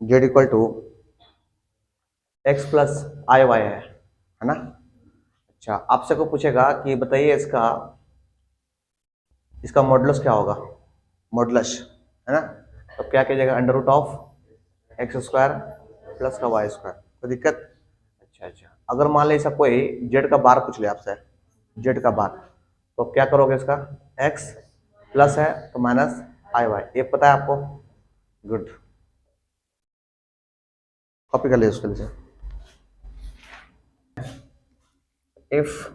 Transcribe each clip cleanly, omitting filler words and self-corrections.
Z equal to X plus I Y है ना। अच्छा, आपसे को पूछेगा कि बताइए इसका इसका मॉडुलस क्या होगा, मॉडुलस, है ना। तो क्या कीजिएगा, under root of X square plus का वाई स्क्वायर, कोई दिक्कत। अच्छा अच्छा, अगर मान लीजिए कोई जेड का बार पूछ ले आपसे, जेड का बार, तो क्या करोगे, इसका एक्स प्लस है तो माइनस आई वाई, ये पता है आपको। गुड, कॉपी कर लीजिए उसके लिए। If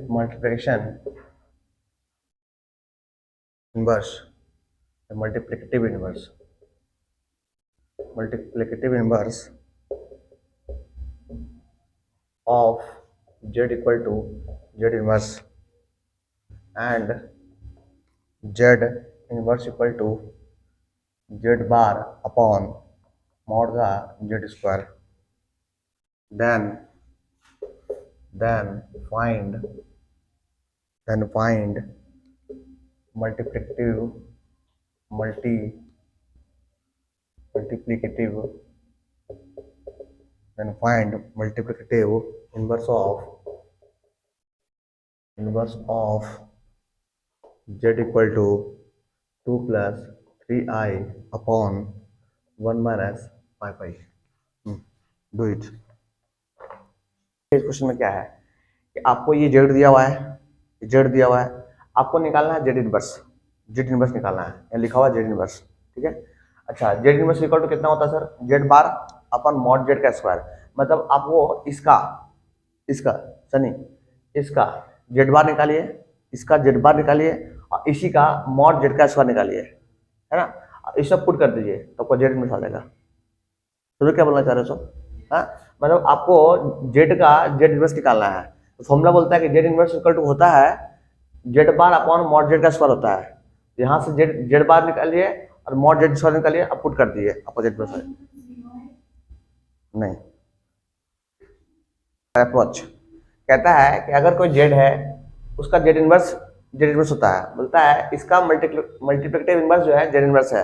multiplication inverse, multiplicative inverse of z equal to z inverse and z inverse equal to z bar upon mod the z square, then find multiplicative multiplicative inverse of z equal to 2 plus 3i upon 1 minus 5i। Do it. इस question में क्या है कि आपको ये Z दिया हुआ है, जेड दिया हुआ है, आपको निकालना है जेड इनवर्स, जेड इनवर्स निकालना है, यहाँ लिखा हुआ है जेड इनवर्स, ठीक है। अच्छा, जेड इनवर्स इक्वल टू कितना होता है सर, जेड बार अपन मॉड जेड का स्क्वायर, मतलब आपको इसका इसका सनी इसका जेड बार निकालिए, इसका जेड बार निकालिए और इसी का मॉड जेड का स्क्वायर निकालिए, है ना। इस सब पुट कर दीजिए तो आपको जेड इनवर्स आ जाएगा। तो क्या बोलना चाह रहे हो, हाँ, मतलब आपको जेड का जेड इनवर्स निकालना है, तो फॉर्मूला बोलता है कि जेड इनवर्स इक्वल टू होता है Z bar upon mod Z का स्क्वायर होता है। यहाँ से जेड जेड बार निकालिए और मॉड जेड स्क्वायर निकालिए, अब पुट कर दिए आपको जेड इनवर्स नहीं। अप्रोच कहता है कि अगर कोई जेड है उसका जेड इनवर्स होता है, बोलता है इसका मल्टीप्लिकेटिव इनवर्स जो है जेड इनवर्स है।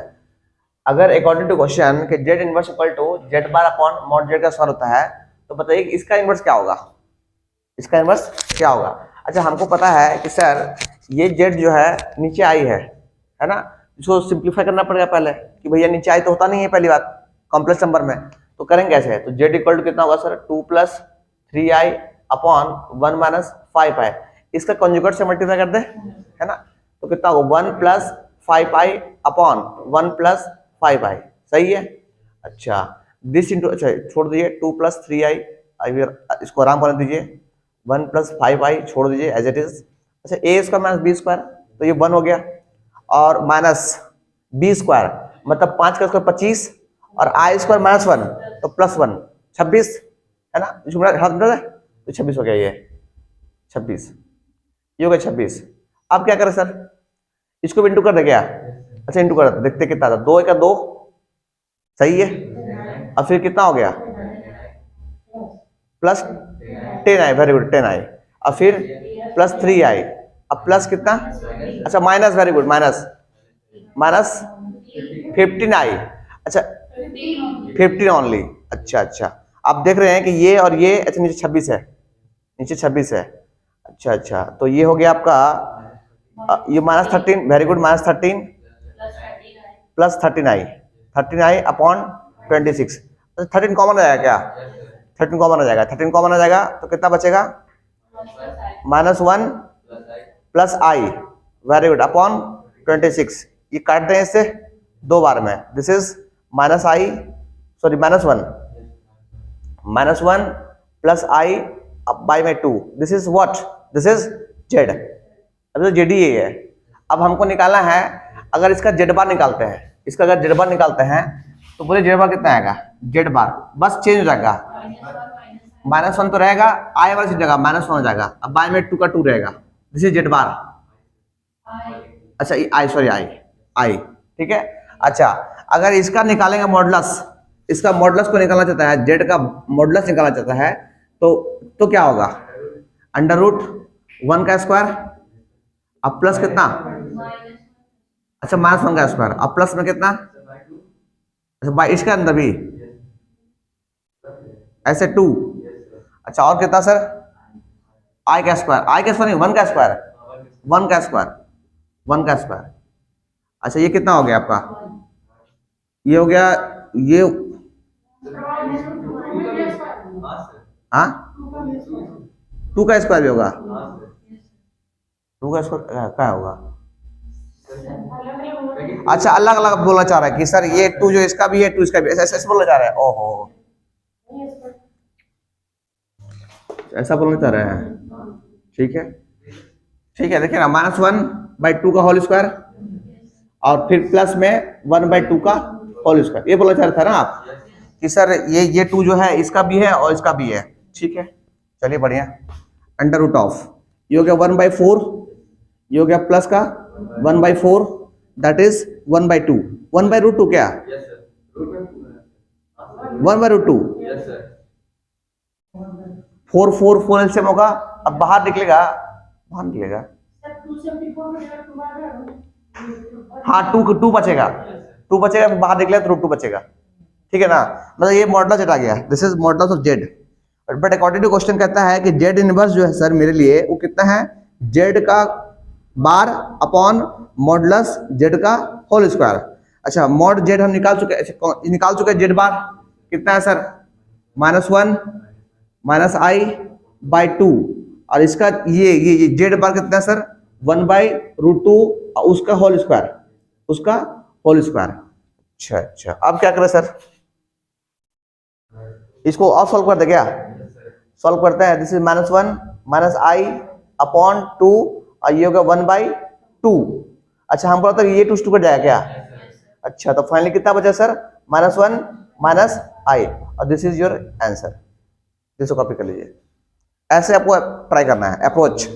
अगर अकॉर्डिंग टू क्वेश्चन कि Z inverse equal to Z bar upon mod Z का स्क्वायर होता है, तो बताइए कि इसका इनवर्स क्या होगा, इसका इनवर्स क्या होगा। अच्छा, हमको पता है कि सर ये जेड जो है नीचे आई है ना, इसको सिंप्लीफाई करना पड़ेगा पहले कि भैया नीचे आई तो होता नहीं है, पहली बात कॉम्प्लेक्स नंबर में, तो करेंगे कैसे, तो जेड इक्वल टू कितना होगा sir, 2 plus 3i upon 1 minus 5i, इसका कॉन्जुगेट से मल्टीप्लाई कर दे, है ना, तो कितना होगा 1 plus 5i upon 1 plus 5i, सही है। अच्छा, दिस इंटू, अच्छा छोड़ दीजिए 2 प्लस 3i, इसको आराम करने दीजिए, 1 प्लस 5i छोड़ दीजिए एज इट इज। अच्छा, A square minus B square, तो ये 1 हो गया, और माइनस बी स्क्वायर मतलब 5 का स्क्वायर 25, और आई स्क्वायर माइनस 1 तो प्लस 1 26, है ना, तो 26 हो गया, ये 26, ये हो गया 26। अब क्या करें सर, इसको भी इंटू कर दे क्या, अच्छा इंटू कर देखते कितना था, 2 का 2, सही है। अब फिर कितना हो गया, plus 10i, very good 10i, अब फिर प्लस 3i, अब प्लस कितना, अच्छा minus, very good minus 15i, अच्छा 15 ओनली, अच्छा अच्छा। आप देख रहे हैं कि ये और ये, अच्छा नीचे 26 है, नीचे 26 है, अच्छा अच्छा, तो ये हो गया आपका ये -13, very good -13 plus 13i upon 26, 13 common आ जाएगा क्या, 13 कॉमन आ जाएगा, 13 कॉमन आ जाएगा तो कितना बचेगा, -1 प्लस आई, वेरी गुड अपॉन 26, ये काट दें इससे 2 बार में, this is minus I, sorry -1 plus I by में 2, this is what, this is Z, अब तो जेड ही है। अब हमको निकालना है, अगर इसका जेड बार निकालते हैं, इसका अगर जेड बार निकालते हैं तो बोले जेड बार कितना आएगा, जेड बार बस चेंज हो जाएगा, -1 तो रहेगा, आई वाला जगह -1 हो जाएगा, अब बाई में 2 का 2 रहेगा, दिस इज जेड बार, अच्छा आई, सॉरी आई, ठीक है। अच्छा, अगर इसका निकालेंगे मॉडुलस, इसका मॉडुलस को निकालना चाहता है, जेड का मॉडुलस निकालना चाहता है, तो क्या होगा, अंडर रूट 1 का स्क्वायर अब प्लस कितना, अच्छा -1 का स्क्वायर, अब प्लस में कितना, अच्छा बाई इसके अंदर भी ऐसे 2, अच्छा और कितना सर, आई का स्क्वायर, आई का स्क्वायर नहीं 1 का स्क्वायर, 1 का स्क्वायर, 1 का स्क्वायर। अच्छा ये कितना हो गया आपका, ये हो गया ये, हाँ 2 का स्क्वायर भी होगा, 2 का स्क्वायर क्या होगा, अच्छा अलग अलग बोलना चाह रहा है कि सर ये 2 जो इसका भी है 2 इसका भी, ऐसा ऐसा बोलना चाह रहा है, ओहो ऐसा बोलना चाह रहे हैं, ठीक है ठीक है, देखिए ना -1/2 का होल स्क्वायर और फिर प्लस में 1/2 का होल स्क्वायर, ये बोलना चाह रहे थे ना आप कि सर ये 2 जो है इसका भी है और इसका भी है, ठीक है चलिए बढ़िया। √ऑफ ये हो गया 1/4, ये हो गया प्लस का 1/4 दैट इज 1/2, 1/√2 क्या, 1/√2, 4 4 4 एलसीएम होगा, अब बाहर निकलेगा, बाहर निकलेगा, हाँ 2 बचेगा, 2 बचेगा बाहर निकलेगा तो √2 बचेगा, ठीक है ना, मतलब ये मॉडुलस जेड आ गया, this is modulus of Z. But according to question कहता है कि जेड इनवर्स जो है सर मेरे लिए वो कितना है, जेड का बार अपॉन मॉडुलस जेड का होल स्क्वायर। अच्छा मॉड जेड हम निकाल चुके, निकाल चुके जेड बार कितना है सर, -1 -i/2 और इसका ये जेड बार कितना है सर 1/√2 उसका होल स्क्वायर, उसका होल स्क्वायर। अच्छा अच्छा अब क्या करें सर, इसको और सॉल्व कर दे क्या, सॉल्व करते हैं, दिस इज -1 -i/2 और ये होगा 1/2। अच्छा हम बोलते हैं ये 2 कट जाएगा क्या, अच्छा तो फाइनली कितना बचा सर -1 -i और दिस इज योर आंसर, इसको कॉपी कर लीजिए, ऐसे आपको ट्राई करना है approach.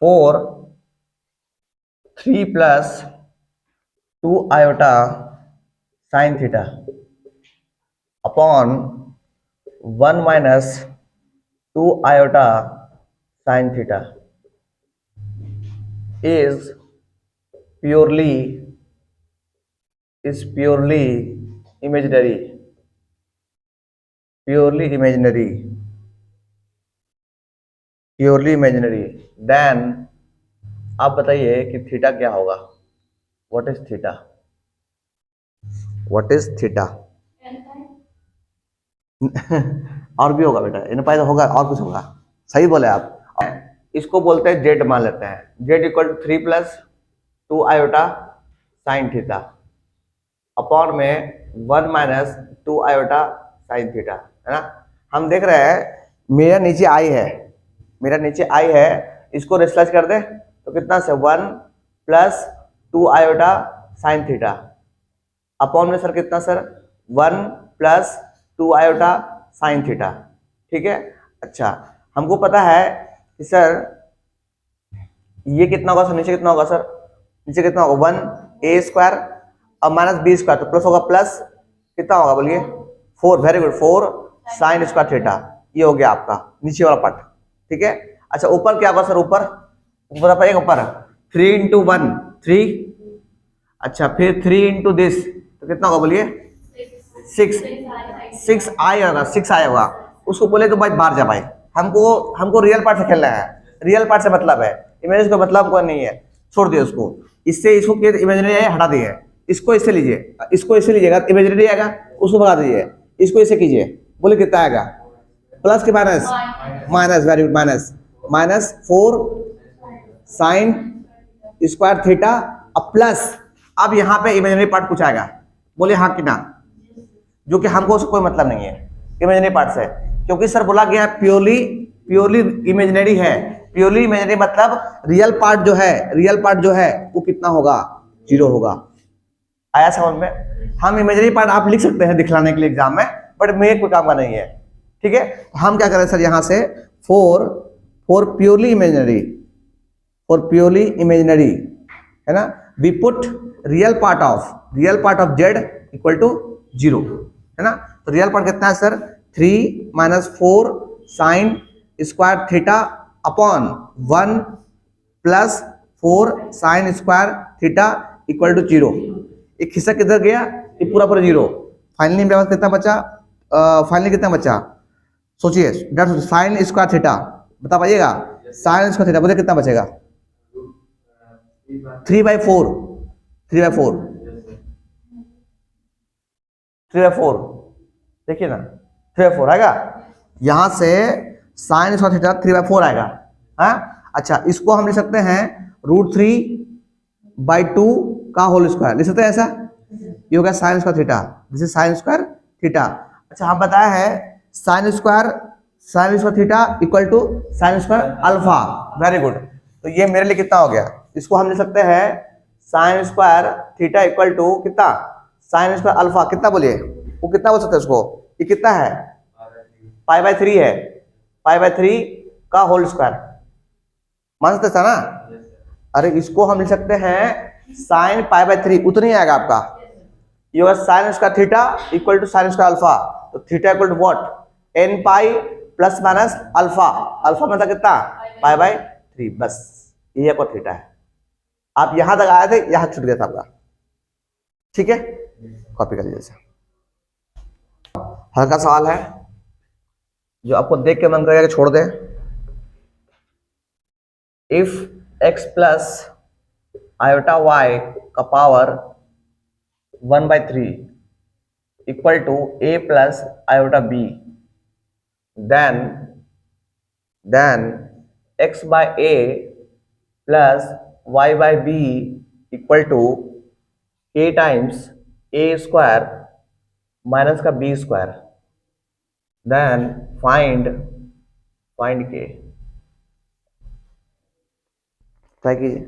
4 3 + 2 iota sin theta upon 1 - 2 iota sin theta is purely imaginary, purely imaginary, then आप बताइए कि थीटा क्या होगा, what is theta, what is theta और भी होगा बेटा, इन पाई होगा और कुछ होगा, सही बोले आप, इसको बोलते हैं जेड मान लेते हैं, Z equal to 3 + 2 iota sin theta upon में 1 - 2 iota sin थीटा, है ना। हम देख रहे हैं मेरा नीचे आई है, मेरा नीचे आई है, इसको रेशलाइज कर दे तो कितना से 1 + 2 iota sin थीटा अपॉन में सर कितना सर 1 + 2 iota sin थीटा, ठीक है। अच्छा हमको पता है कि सर ये कितना होगा सर, नीचे कितना होगा सर, नीचे कितना होगा 1a² और -b² तो प्लस होगा, प्लस कितना होगा बोलिए 4, वेरी गुड 4 sin² थीटा, ये हो गया आपका नीचे वाला पार्ट, ठीक है। अच्छा ऊपर क्या होगा सर, ऊपर ऊपर 3 × 1 3, अच्छा फिर 3 × दिस तो कितना होगा बोलिए 6 आएगा, 6 आएगा, उसको बोले तो भाई बाहर जा भाई, हमको रियल पार्ट से खेलना है, रियल पार्ट से मतलब है, इमेज का मतलब कोई नहीं है, छोड़ दिए उसको, इससे इसको इमेजिनरी है हटा दिए, इसको इससे लीजिए, इसको इससे लीजिएगा इमेजिनरी आएगा, उसको भगा दीजिए, इसको इससे कीजिए, बोले कितना आएगा, प्लस के minus, very good, -4 sin² theta अब प्लस, अब यहाँ पे इमेजिनरी पार्ट कुछ आएगा, बोले हाँ कि ना, जो कि हमको उसको कोई मतलब नहीं है इमेजिनरी पार्ट से, क्योंकि सर बोला गया प्योरली इमेजिनरी है, प्योरली इमेजिनरी मतलब रियल पार्ट जो है वो कितना होगा, 0 होगा। आया समझ में, हम इमेजिनरी पार्ट आप लिख सकते हैं दिखलाने के लिए एग्जाम में, बट मेरे कोई काम का नहीं है, ठीक है। हम क्या करें सर यहाँ से 4 प्योरली इमेजिनरी है ना, we put real part of Z equal to 0, है ना। तो रियल पार्ट कितना है sir 3 - 4 sin² theta upon 1 plus 4 sine square theta equal to 0। एक हिस्सा किधर गया, ये पूरा पूरा 0। फाइनली मेरे पास कितना बचा, फाइनली कितना बचा सोचिए, साइन स्क्वायर थीटा, बता पाइएगा साइन स्क्वायर थीटा बोले कितना बचेगा, 3/4, 3/4, 3/4, देखिए ना 3/4 आएगा, यहां से साइन स्क्वायर थीटा 3/4 आएगा। हाँ अच्छा, इसको हम लिख सकते हैं √3/2 का होल स्क्वायर, लिख सकते हैं ऐसा, ये हो गया sine square theta, this is sine square theta. अच्छा हम बताया है sine square theta equal to sine square alpha, very good. तो ये मेरे लिए कितना हो गया, इसको हम लिख सकते हैं sine square theta equal to कितना, साइन स्क्वायर अल्फा, कितना बोलिए, वो कितना बोल सकते हैं उसको, ये कितना है π/3 है, π/3 का होल स्क्वायर, मान सकते था ना। अरे इसको हम लिख सकते हैं साइन π/3, उतना ही आएगा आपका, ये होगा sine square theta equal to sine square alpha. तो theta equal to what, n pi plus minus alpha, alpha मतलब कितना π/3, बस ये आपका थीटा है। आप यहां तक आए थे, यहां छूट गया था आपका, ठीक है, कॉपी कर लीजिए। हल्का सवाल है जो आपको देख के मन करेगा कि छोड़ दे। If x plus iota y का power 1/3 equal to a plus iota b, then x/a plus y/b equal to a times a square minus का b square, then find k। Try कीजिए।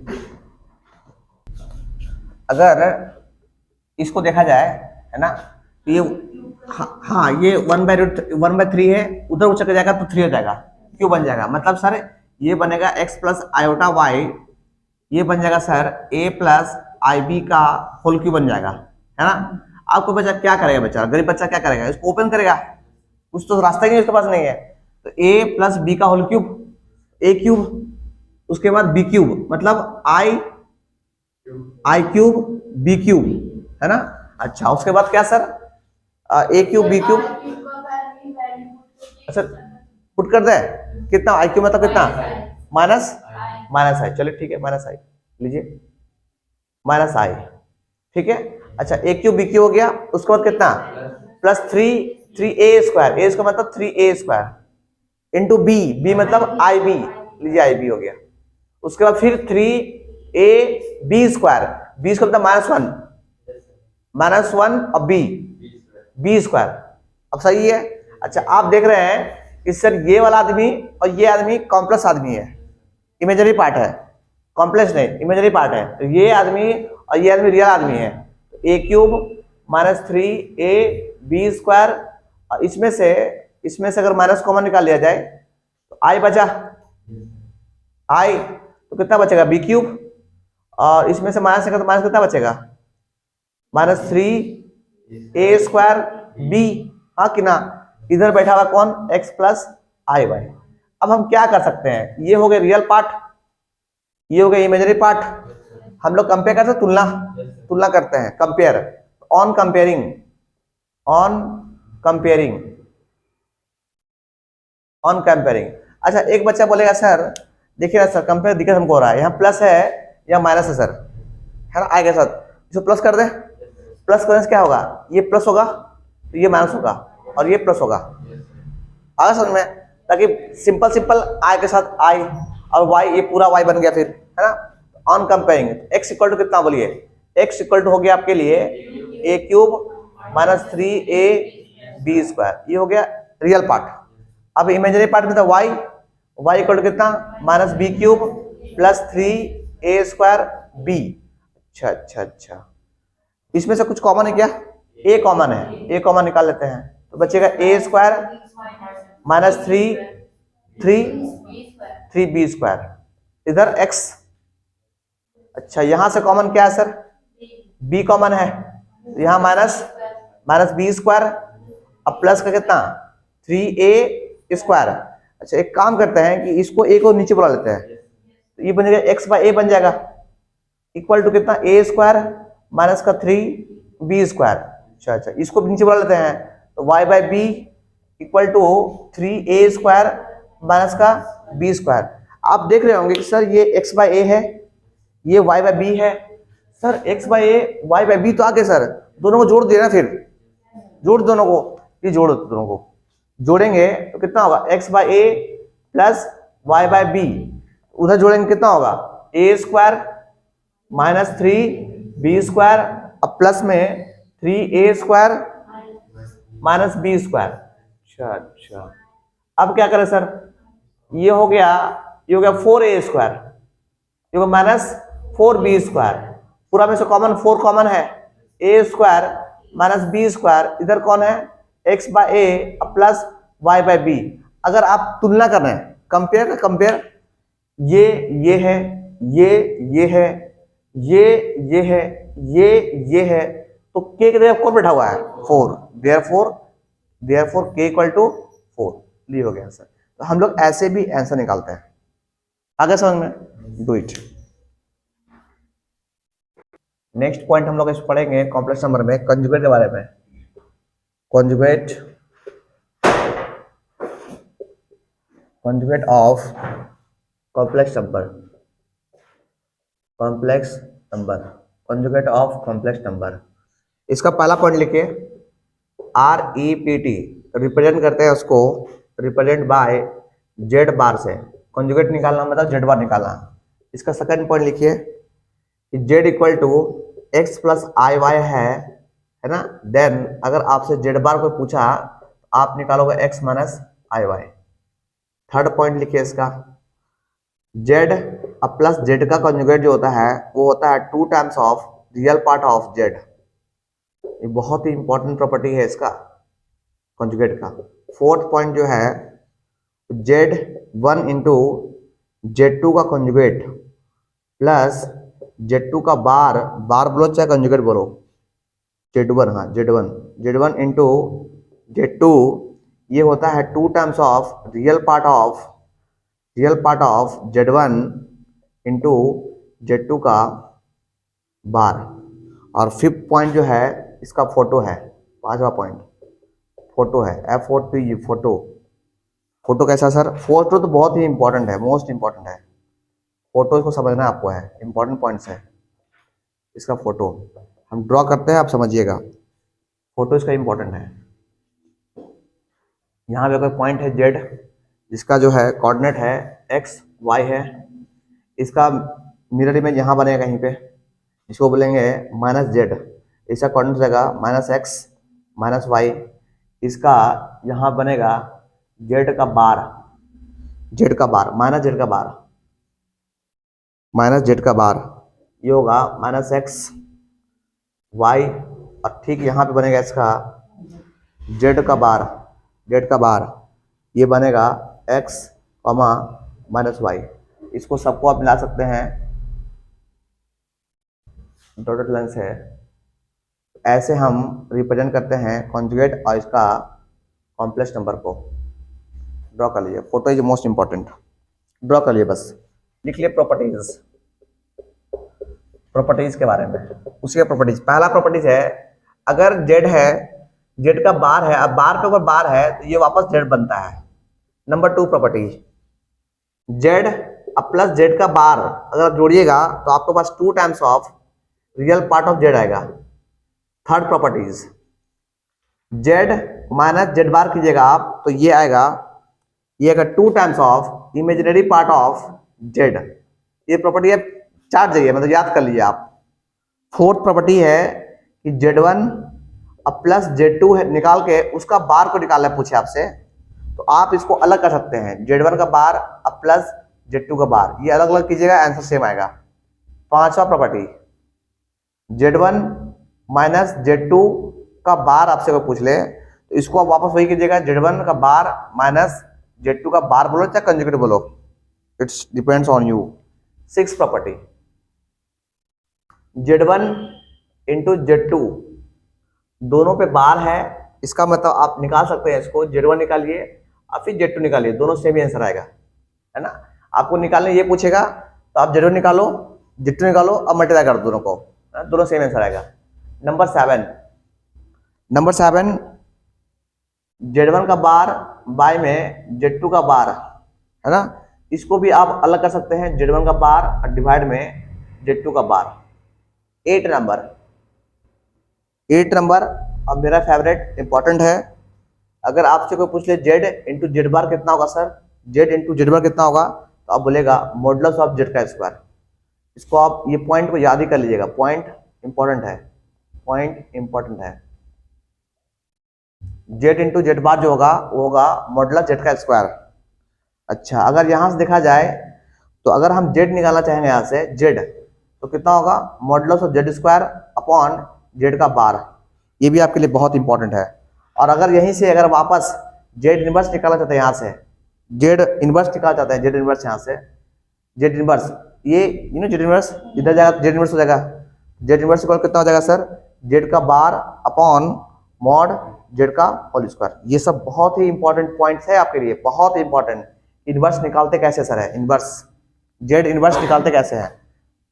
अगर इसको देखा जाए है ना, तो ये हाँ ये 1/3 है, उधर उचक जाएगा तो 3 हो जाएगा, क्यों बन जाएगा, मतलब सर ये बनेगा x प्लस आयोटा y, ये बन जाएगा सर a प्लस IB का होल क्यूब बन जाएगा, है ना। आपको बच्चा क्या करेगा, बेचारा गरीब बच्चा क्या करेगा, इसको ओपन करेगा, कुछ तो रास्ता ही नहीं उसके पास नहीं है। तो a प्लस b का होल क्यूब, a क्यूब, उसके बाद b क्यूब, मतलब i क्यूब b क्यूब, है ना। अच्छा उसके बाद क्या sir, a cube b cube, अच्छा पुट कर दे, कितना i क्यूब मतलब कितना, माइनस i, चलिए ठीक है माइनस i लीजिए, माइनस i, ठीक है। अच्छा a क्यूब b क्यूब हो गया, उसके बाद कितना plus 3a square, a square मतलब 3a स्क्वायर इंटू b मतलब ib, लीजिए ib हो गया। उसके बाद फिर 3ab स्क्वायर, b स्क्वायर मतलब -1 और b स्क्वायर, अब सही है। अच्छा आप देख रहे हैं कि सर ये वाला आदमी और ये आदमी कॉम्प्लेक्स आदमी है, इमेजरी पार्ट है, कॉम्प्लेक्स नहीं इमेजरी पार्ट है, तो ये आदमी और ये आदमी रियल आदमी है। तो a cube minus 3ab square, इसमें से अगर माइनस कॉमन निकाल लिया जाए तो i बचा, i तो कितना बचेगा b क्यूब, और इसमें से माइनस तो माइनस कितना बचेगा, -3a स्क्वायर b, हाँ कि ना। इधर बैठा हुआ कौन, x प्लस आई वाई। अब हम क्या कर सकते हैं, ये हो गए रियल पार्ट, ये हो गए इमेजरी पार्ट, हम लोग कंपेयर करते हैं, तुलना करते हैं, कंपेयर, ऑन कंपेयरिंग। अच्छा एक बच्चा बोलेगा सर देखिए ना सर, कंपेयर दिक्कत हमको हो रहा है, यहाँ प्लस है या माइनस है सर, है ना, आई के साथ इसको प्लस कर दे, प्लस करने से क्या होगा, ये प्लस होगा तो ये माइनस होगा और ये प्लस होगा, आगे समझ में, ताकि सिंपल आई के साथ आई और वाई, ये पूरा वाई बन गया फिर, है ना। On comparing x equal to कितना बोलिए, x इक्वल टू हो गया आपके लिए a cube minus 3ab square, ये हो गया रियल पार्ट। अब इमेजरी पार्ट में था y इक्वल टू कितना, minus b cube plus 3a square b। अच्छा इसमें से कुछ कॉमन है क्या, a कॉमन है, a कॉमन निकाल लेते हैं, तो बचेगा a square minus 3b square, इधर x। अच्छा यहां से कॉमन क्या है सर, b कॉमन है, यहाँ माइनस b स्क्वायर, अब प्लस का कितना 3a स्क्वायर, अच्छा एक काम करते हैं कि इसको ए को नीचे बुला लेते हैं, तो ये बन जाएगा एक्स बाई ए बन जाएगा, इक्वल टू कितना ए स्क्वायर माइनस का 3b स्क्वायर। अच्छा अच्छा इसको भी नीचे बुला लेते हैं, तो y by B equal to 3a square minus का b स्क्वायर। आप देख रहे होंगे कि सर ये x बाई ए है, ये y बाई बी है। Sir x by A y by B तो आगे सर दोनों को जोड़ दिया ना, फिर जोड़ दोनों को, ये जोड़ो दोनों को, जोड़ेंगे तो कितना होगा x by A plus y by B, उधर जोड़ेंगे कितना होगा A square minus 3b square अब प्लस में 3a square minus b square. अच्छा अच्छा अब क्या करें सर, ये हो गया 4a स्क्वायर, ये होगा माइनस 4b स्क्वायर, पूरा में से कॉमन 4 कॉमन है, a square minus b square, इधर कौन है x by A plus y by B. अगर आप तुलना कर रहे हैं, कंपेयर का कंपेयर, ये है, ये है, ये है, ये है, तो k की जगह कौन बैठा हुआ है 4, देयरफॉर k इक्वल टू 4, ये हो गया आंसर। तो हम लोग ऐसे भी आंसर निकालते हैं, आगे समझ में, डू इट। नेक्स्ट पॉइंट हम लोग इस पढ़ेंगे कॉम्प्लेक्स नंबर में कंजुगेट के बारे में। Conjugate of complex number, conjugate of complex number. इसका पहला पॉइंट लिखिए, REPT रिप्रेजेंट करते हैं उसको, रिप्रेजेंट बाय जेड बार से, कंजुगेट निकालना मतलब जेड बार निकालना। इसका सेकंड पॉइंट लिखिए कि Z equal to X plus I Y है ना, देन अगर आपसे जेड बार को पूछा आप निकालोगे एक्स माइनस आई वाई। थर्ड पॉइंट लिखिए इसका, जेड अब प्लस जेड का कंजुगेट जो होता है वो होता है 2 times of real part of Z. ये बहुत ही इंपॉर्टेंट प्रॉपर्टी है इसका कंजुगेट का। फोर्थ पॉइंट जो है, Z1 इंटू Z2 का कंजुगेट प्लस Z2 का बार बोलो चाहे कंजुगेट बोलो, Z1, हाँ Z1 इंटू Z2, ये होता है 2 times of real part of Z1 into Z2 का बार। और फिफ्थ पॉइंट जो है इसका फोटो है, पांचवा पॉइंट फोटो है, FOTO फोटो कैसा सर, फोटो तो बहुत ही इंपॉर्टेंट है, मोस्ट इंपॉर्टेंट है, फोटो इसको समझना आपको है, इंपॉर्टेंट पॉइंट्स है इसका। फोटो हम ड्रॉ करते हैं, आप समझिएगा, फोटो इसका इंपॉर्टेंट है। यहाँ पे कोई पॉइंट है जेड जिसका जो है कोऑर्डिनेट है एक्स वाई है, इसका मिरर इमेज यहाँ बनेगा कहीं पे, इसको बोलेंगे माइनस जेड, इसका कोऑर्डिनेट जाएगा माइनस एक्स माइनस वाई, इसका यहाँ बनेगा जेड का बार माइनस जेड का बार, ये होगा माइनस एक्स वाई, और ठीक यहाँ पे बनेगा इसका जेड का बार, ये बनेगा एक्स माइनस वाई। इसको सबको आप मिला सकते हैं, डॉटेड लाइन है। ऐसे हम रिप्रेजेंट करते हैं कॉन्जुगेट और इसका कॉम्प्लेक्स नंबर को। ड्रॉ कर लीजिए, photo is most important, draw कर लिए, बस लिख लिए प्रॉपर्टीज के बारे में। उसी का प्रॉपर्टीज, पहला प्रॉपर्टीज है, अगर जेड है, जेड का बार है, अब बार पे ऊपर बार है तो ये वापस जेड बनता है। नंबर 2 प्रॉपर्टीज, जेड अब प्लस जेड का बार अगर जोड़िएगा तो आपके पास 2 times of real part of Z आएगा। Third properties, Z minus Z bar कीजिएगा आप तो ये आएगा 2 times of imaginary part of Z. ये प्रॉपर्टी है, चार्ट जाइए, मतलब याद कर लीजिए आप। फोर्थ प्रॉपर्टी है कि Z1 अब प्लस Z2 है, निकाल के उसका बार को निकालना पूछे आपसे तो आप इसको अलग कर सकते हैं, Z1 का बार अब प्लस Z2 का बार, ये अलग अलग कीजिएगा, आंसर सेम आएगा। पांचवा प्रॉपर्टी, Z1 माइनस Z2 का बार आपसे कोई पूछ ले तो इसको आप वापस वही कीजिएगा, Z1 का बार माइनस Z2 का बार बोलो चाहे कंजुगेट बोलो, it's depends on you. Six property, Z1 into Z2 दोनों पे बार है, इसका मतलब आप निकाल सकते हैं इसको, Z1 निकालिए और फिर Z2 निकालिए, दोनों सेम ही आंसर आएगा, है ना। आपको निकालने ये पूछेगा तो आप Z1 निकालो, Z2 निकालो, अब मल्टीप्लाई कर दो दोनों को, दोनों सेम आंसर आएगा। नंबर 7 Z1 का बार बाय में Z2 का बार, है ना। इसको भी आप अलग कर सकते हैं, Z1 का बार और डिवाइड में Z2 का बार। 8 नंबर अब मेरा फेवरेट इंपॉर्टेंट है। अगर आपसे कोई पूछ ले Z इंटू जेड बार कितना होगा सर, Z इंटू जेड बार कितना होगा, तो आप बोलेगा मॉडुलस ऑफ Z का स्क्वायर। इसको आप ये पॉइंट को याद ही कर लीजिएगा, पॉइंट इंपॉर्टेंट है, Z इंटू जेड बार जो होगा वो होगा मॉडुलस Z का स्क्वायर। अच्छा, अगर यहां से देखा जाए तो अगर हम Z निकालना चाहेंगे यहाँ से Z, तो कितना होगा modulus of Z square upon Z का बार। ये भी आपके लिए बहुत इंपॉर्टेंट है। और अगर यहीं से अगर वापस Z इनवर्स निकालना चाहते हैं, यहाँ से Z इनवर्स निकालना चाहते हैं, Z इनवर्स यहाँ से Z इनवर्स, ये Z इनवर्स इधर जाएगा, Z इनवर्स हो जाएगा, Z इनवर्स इक्वल कितना हो जाएगा सर, Z का बार अपॉन मॉड Z का होल स्क्वायर। ये सब बहुत ही इंपॉर्टेंट पॉइंट्स है आपके लिए, बहुत इंपॉर्टेंट। इनवर्स निकालते कैसे सर है, इनवर्स Z इनवर्स निकालते कैसे है,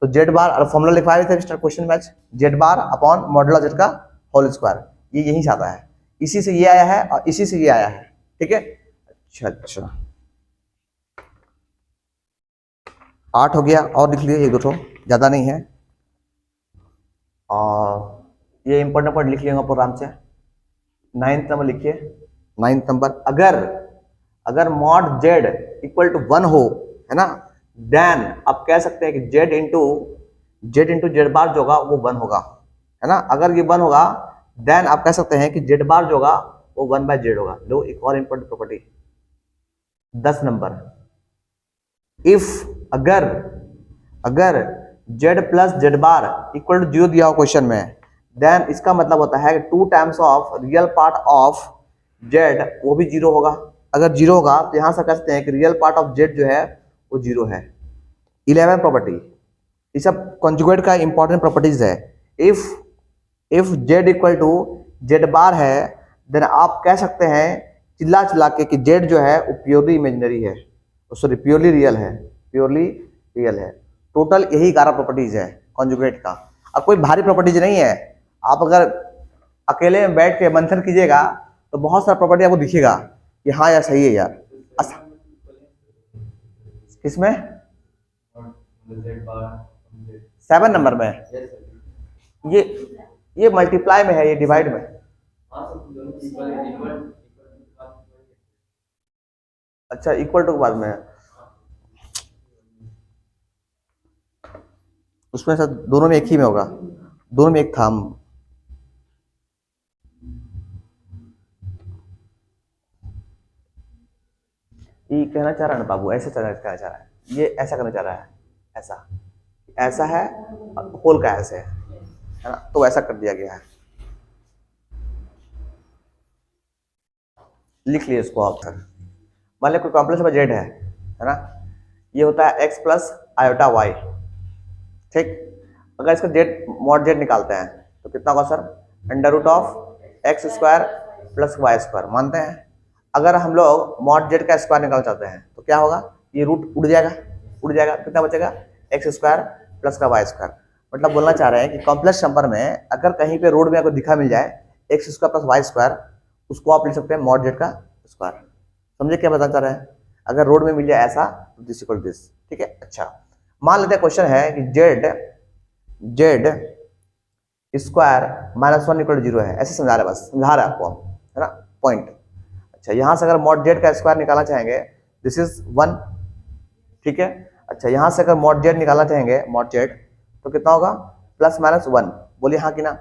तो Z बार और फॉर्मूला लिखवाए थे mister question batch, Z bar upon modulus Z का होल स्क्वायर। ये यही से आता है, इसी से ये आया है और इसी से ये आया है, ठीक है। अच्छा 8 हो गया, और लिख लिए एक दो ठो, ज्यादा नहीं है। और ये इंपॉर्टेंट पॉइंट लिख लिएगा आराम से। 9th नंबर लिखिए, 9th नंबर, अगर मॉड Z इक्वल टू 1 हो, है ना, देन आप कह सकते हैं कि Z इंटू जेड बार जो होगा वो 1 होगा, है ना। अगर ये 1 होगा देन आप कह सकते हैं कि Z बार जो होगा वो 1/Z होगा। लो एक और इंपॉर्टेंट प्रॉपर्टी, 10 नंबर, इफ अगर Z plus Z bar equal to 0 दिया हो क्वेश्चन में, देन इसका मतलब होता है कि 2 times of real part of Z वो भी 0 होगा। अगर 0 होगा तो यहां से कह सकते हैं कि रियल पार्ट ऑफ Z जो है वो 0 है। 11 प्रॉपर्टी, ये सब कॉन्जुगेट का इंपॉर्टेंट प्रॉपर्टीज है। If Z equal to Z bar है, देन आप कह सकते हैं चिल्ला के कि Z जो है वो प्योरली इमेजिनरी है, सॉरी प्योरली रियल है। टोटल यही 11 प्रॉपर्टीज है कॉन्जुगेट का, और कोई भारी प्रॉपर्टीज नहीं है। आप अगर अकेले में बैठ के मंथन कीजिएगा तो बहुत सारा प्रॉपर्टी आपको दिखेगा कि हाँ यार सही है यार। किसमें 7 नंबर में, ये मल्टीप्लाई में है, ये डिवाइड में। अच्छा इक्वल टू के बाद में, उसमें से दोनों में एक ही में होगा, दोनों में एक था। ये कहना चाह रहा है ना बाबू, ऐसे कहना चाह रहा है, ये ऐसा करना चाह रहा है, ऐसा है, होल का ऐसे है ना, तो ऐसा कर दिया गया है। लिख लिए इसको आप सर। मान लिया कोई कॉम्प्लेक्स नंबर Z है ना, ये होता है x प्लस आयोटा y, ठीक। अगर इसका Z मॉड Z निकालते हैं तो कितना होगा sir, under root of x square plus y square, मानते हैं। अगर हम लोग मॉड Z का स्क्वायर निकालना चाहते हैं तो क्या होगा, ये रूट उड़ जाएगा, कितना बचेगा, x स्क्वायर प्लस का y स्क्वायर। मतलब बोलना चाह रहे हैं कि कॉम्प्लेक्स नंबर में अगर कहीं पे रोड में आपको दिखा मिल जाए x square plus y square, उसको आप लिख सकते हैं मॉड Z का स्क्वायर। समझे क्या बताना चाह रहे हैं, अगर रोड में मिल जाए ऐसा तो दिस इक्वल दिस, ठीक है। अच्छा मान लेते हैं क्वेश्चन है कि Z स्क्वायर -1 इक्वल 0 है, ऐसे समझा रहा है, बस समझा रहा है आपको, है ना, पॉइंट। अच्छा यहाँ से अगर मॉड Z का स्क्वायर निकालना चाहेंगे, दिस इज 1, ठीक है। अच्छा यहाँ से अगर मॉड Z निकालना चाहेंगे, मॉड Z, तो कितना होगा, +-1। बोलिए हाँ कि ना,